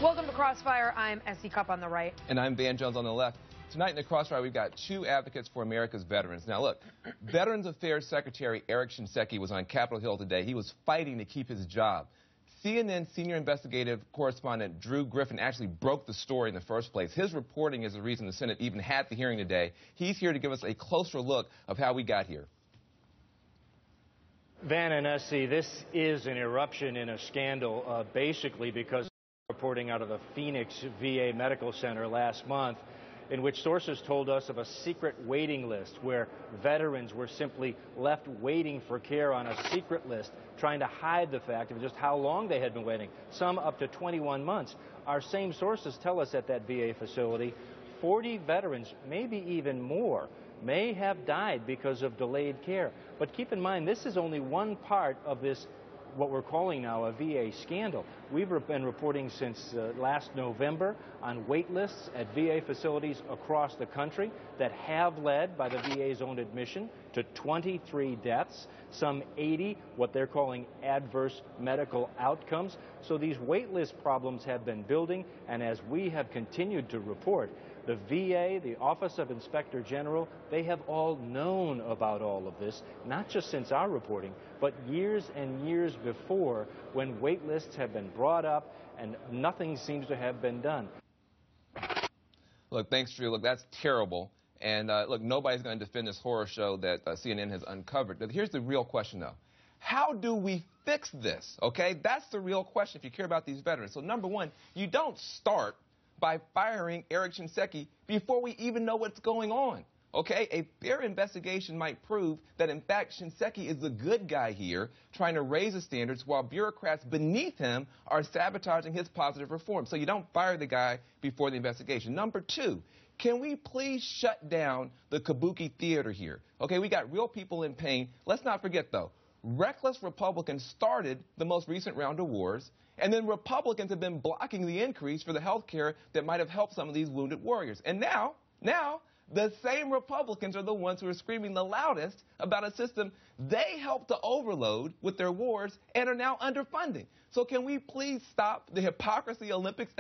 Welcome to Crossfire. I'm Essie Cupp on the right. And I'm Van Jones on the left. Tonight in the Crossfire, we've got two advocates for America's veterans. Now, look, Veterans Affairs Secretary Eric Shinseki was on Capitol Hill today. He was fighting to keep his job. CNN senior investigative correspondent Drew Griffin actually broke the story in the first place. His reporting is the reason the Senate even had the hearing today. He's here to give us a closer look of how we got here. Van and Essie, this is an eruption in a scandal, basically because reporting out of the Phoenix VA Medical Center last month, in which sources told us of a secret waiting list where veterans were simply left waiting for care on a secret list, trying to hide the fact of just how long they had been waiting, some up to 21 months. Our same sources tell us at that VA facility, 40 veterans, maybe even more, may have died because of delayed care. But keep in mind, this is only one part of this, what we're calling now a VA scandal. We've been reporting since last November on wait lists at VA facilities across the country that have led, by the VA's own admission, to 23 deaths, some 80 what they're calling adverse medical outcomes. So these wait list problems have been building, and as we have continued to report, the VA, the Office of Inspector General, they have all known about all of this, not just since our reporting, but years and years before, when wait lists have been brought up and nothing seems to have been done. Look, thanks, Drew. Look, that's terrible. And look, nobody's going to defend this horror show that CNN has uncovered. But here's the real question, though. How do we fix this? Okay, that's the real question if you care about these veterans. So number one, you don't start by firing Eric Shinseki before we even know what's going on. Okay, a fair investigation might prove that, in fact, Shinseki is the good guy here, trying to raise the standards while bureaucrats beneath him are sabotaging his positive reform. So you don't fire the guy before the investigation. Number two, can we please shut down the kabuki theater here? Okay, we got real people in pain. Let's not forget, though, reckless Republicans started the most recent round of wars, and then Republicans have been blocking the increase for the health care that might have helped some of these wounded warriors. And now, the same Republicans are the ones who are screaming the loudest about a system they helped to overload with their wars and are now underfunding. So can we please stop the hypocrisy Olympics?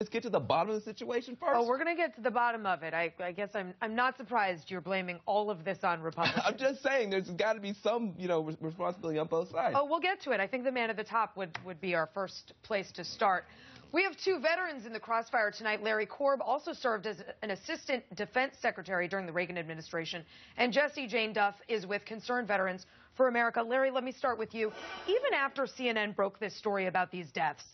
Let's get to the bottom of the situation first. Oh, we're going to get to the bottom of it. I guess I'm not surprised you're blaming all of this on Republicans. I'm just saying there's got to be some, responsibility on both sides. Oh, we'll get to it. I think the man at the top would be our first place to start. We have two veterans in the Crossfire tonight. Larry Korb also served as an assistant defense secretary during the Reagan administration. And Jessie Jane Duff is with Concerned Veterans for America. Larry, let me start with you. Even after CNN broke this story about these deaths,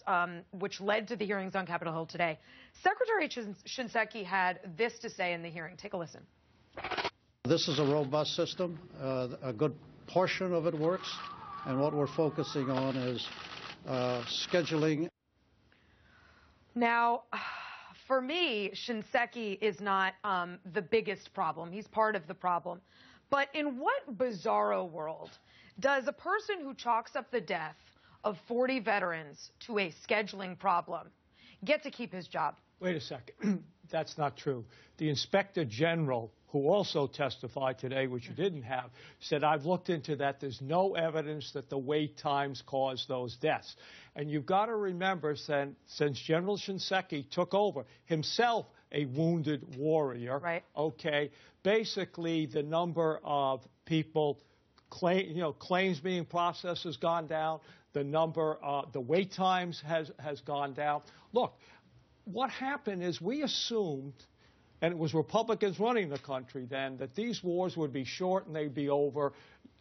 which led to the hearings on Capitol Hill today, Secretary Shinseki had this to say in the hearing. Take a listen. This is a robust system. A good portion of it works. And what we're focusing on is scheduling. Now, for me, Shinseki is not the biggest problem. He's part of the problem. But in what bizarro world does a person who chalks up the death of 40 veterans to a scheduling problem get to keep his job? Wait a second. That's not true. The Inspector General, who also testified today, which you didn't have, said, I've looked into that. There's no evidence that the wait times caused those deaths. And you've got to remember, since General Shinseki took over, himself a wounded warrior, right? Okay, basically the number of people, claims being processed has gone down. The number, the wait times has gone down. Look, what happened is we assumed, and it was Republicans running the country then, that these wars would be short and they'd be over.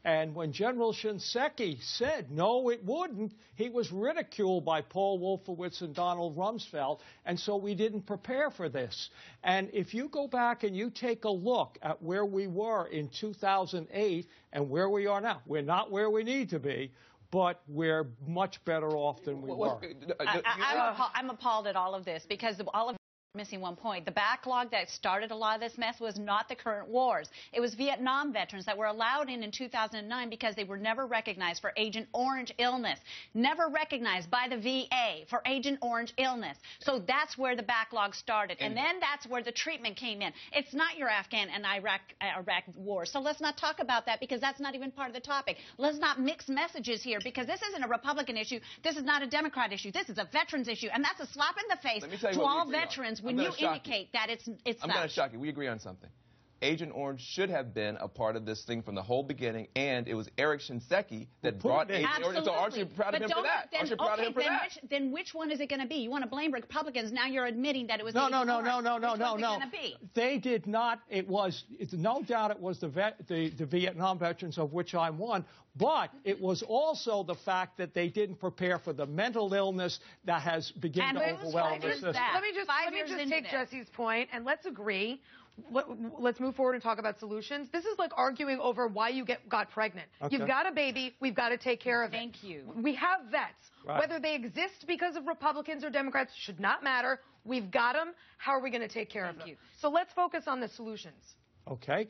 And when General Shinseki said, no, it wouldn't, he was ridiculed by Paul Wolfowitz and Donald Rumsfeld, and so we didn't prepare for this. And if you go back and you take a look at where we were in 2008 and where we are now, we're not where we need to be, but we're much better off than we were. I'm appalled at all of this because all of Missing one point. The backlog that started a lot of this mess was not the current wars. It was Vietnam veterans that were allowed in 2009 because they were never recognized for Agent Orange illness. Never recognized by the VA for Agent Orange illness. So that's where the backlog started. And then that's where the treatment came in. It's not your Afghan and Iraq war. So let's not talk about that because that's not even part of the topic. Let's not mix messages here because this isn't a Republican issue. This is not a Democrat issue. This is a veterans issue. And that's a slap in the face to all veterans when you indicate that it's I'm going to shock you. We agree on something. Agent Orange should have been a part of this thing from the whole beginning, and it was Eric Shinseki that brought Agent Orange. So aren't you proud of him for that? Aren't you proud of him for that? Then which one is it going to be? You want to blame Republicans. Now you're admitting that it was No. Be? They did not. It's no doubt it was the Vietnam veterans, of which I'm one, but it was also the fact that they didn't prepare for the mental illness that has begun to overwhelm the system. Let me just take Jessie's point, and let's agree. Let's move forward and talk about solutions. This is like arguing over why you got pregnant. Okay. You've got a baby. We've got to take care of it. Thank you. We have vets. Right. Whether they exist because of Republicans or Democrats should not matter. We've got them. How are we going to take care of them? So let's focus on the solutions. Okay.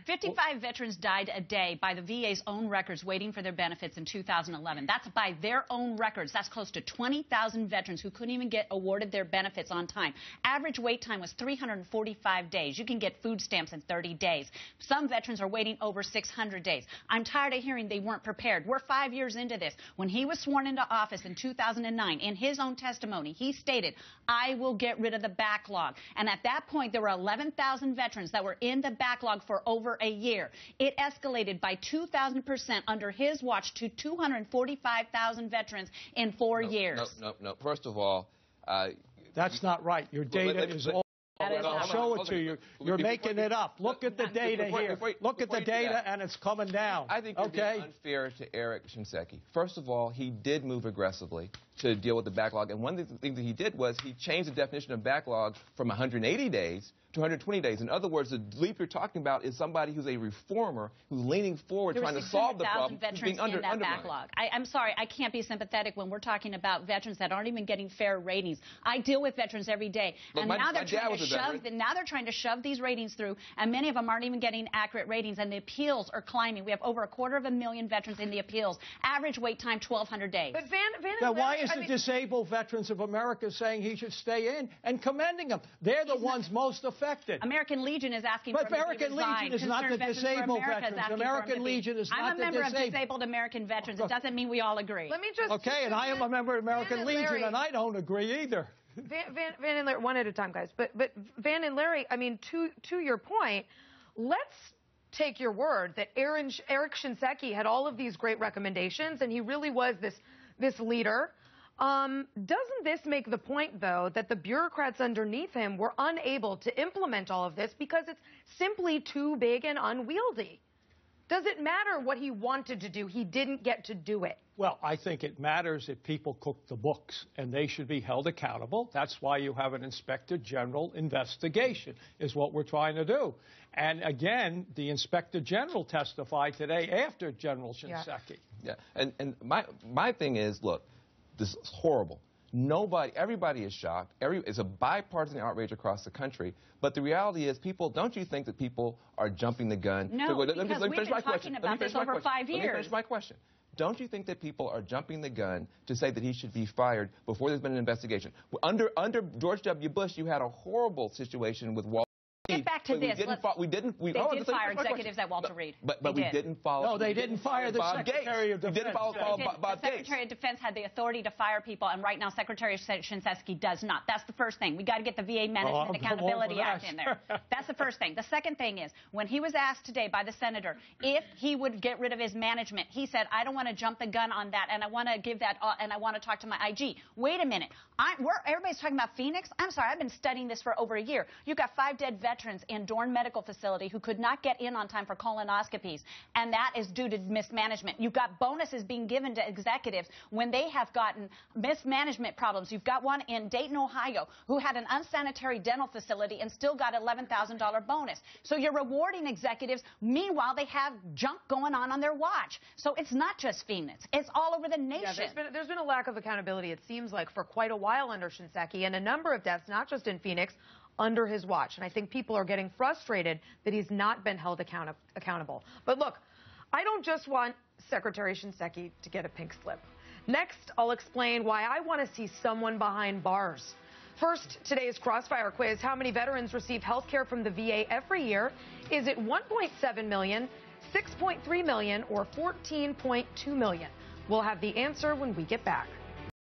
55 veterans died a day by the VA's own records waiting for their benefits in 2011. That's by their own records. That's close to 20,000 veterans who couldn't even get awarded their benefits on time. Average wait time was 345 days. You can get food stamps in 30 days. Some veterans are waiting over 600 days. I'm tired of hearing they weren't prepared. We're 5 years into this. When he was sworn into office in 2009, in his own testimony, he stated, I will get rid of the backlog. And at that point, there were 11,000 veterans that were in the backlog for over a year. It escalated by 2,000% under his watch to 245,000 veterans in 4 years. No. First of all, that's not right. Your data is all. I'll show it to you. You're making it up. Look at the data here. Look at the data, and it's coming down. I think it's unfair to Eric Shinseki. First of all, he did move aggressively to deal with the backlog, and one of the things that he did was he changed the definition of backlog from 180 days to 120 days. In other words, the leap you're talking about is somebody who's a reformer who's leaning forward trying to solve the problem. Veterans being in that backlog. I'm sorry, I can't be sympathetic when we're talking about veterans that aren't even getting fair ratings. I deal with veterans every day, and now they're trying to shove these ratings through, and many of them aren't even getting accurate ratings, and the appeals are climbing. We have over 250,000 veterans in the appeals. Average wait time 1,200 days. But now, why is the Disabled Veterans of America saying he should stay in and commending them? They're the ones most affected. American Legion is asking for him to resign. But American Legion is not the disabled veterans. American Legion is not the disabled. I'm a member of Disabled American Veterans. It doesn't mean we all agree. Let me just... Okay, and I am a member of American Legion, and I don't agree either. Van and Larry, one at a time, guys. But Van and Larry, I mean, to your point, let's take your word that Eric Shinseki had all of these great recommendations, and he really was this leader. Doesn't this make the point, though, that the bureaucrats underneath him were unable to implement all of this because it's simply too big and unwieldy? Does it matter what he wanted to do? He didn't get to do it. Well, I think it matters if people cook the books, and they should be held accountable. That's why you have an Inspector General investigation, is what we're trying to do. And again, the Inspector General testified today after General Shinseki. Yeah. And my thing is, look, this is horrible. Everybody is shocked. It's a bipartisan outrage across the country. But the reality is, don't you think that people are jumping the gun? No, because we've been talking about this over 5 years. Let me finish my question. Don't you think that people are jumping the gun to say that he should be fired before there's been an investigation? Under George W. Bush, you had a horrible situation with Walter Reed. Get back to this. They did fire executives at Walter Reed. But we didn't follow. No, they didn't fire the Secretary of Defense. We didn't follow Bob Gates. The Secretary of Defense had the authority to fire people, and right now Secretary Shinseki does not. That's the first thing. We got to get the VA Management Accountability Act in there. That's the first thing. The second thing is, when he was asked today by the senator if he would get rid of his management, he said, I don't want to jump the gun on that, and I want to give that, and I want to talk to my IG. Wait a minute. Everybody's talking about Phoenix. I'm sorry, I've been studying this for over a year. You've got 5 dead veterans veterans in Dorn Medical Facility who could not get in on time for colonoscopies, and that is due to mismanagement. You've got bonuses being given to executives when they have gotten mismanagement problems. You've got one in Dayton, Ohio, who had an unsanitary dental facility and still got $11,000 bonus. So you're rewarding executives. Meanwhile, they have junk going on their watch. So it's not just Phoenix. It's all over the nation. Yeah, there's been a lack of accountability, it seems like, for quite a while under Shinseki, and a number of deaths, not just in Phoenix, under his watch. And I think people are getting frustrated that he's not been held accountable. But look, I don't just want Secretary Shinseki to get a pink slip. Next, I'll explain why I want to see someone behind bars. First, today's Crossfire quiz. How many veterans receive health care from the VA every year? Is it 1.7 million, 6.3 million, or 14.2 million? We'll have the answer when we get back.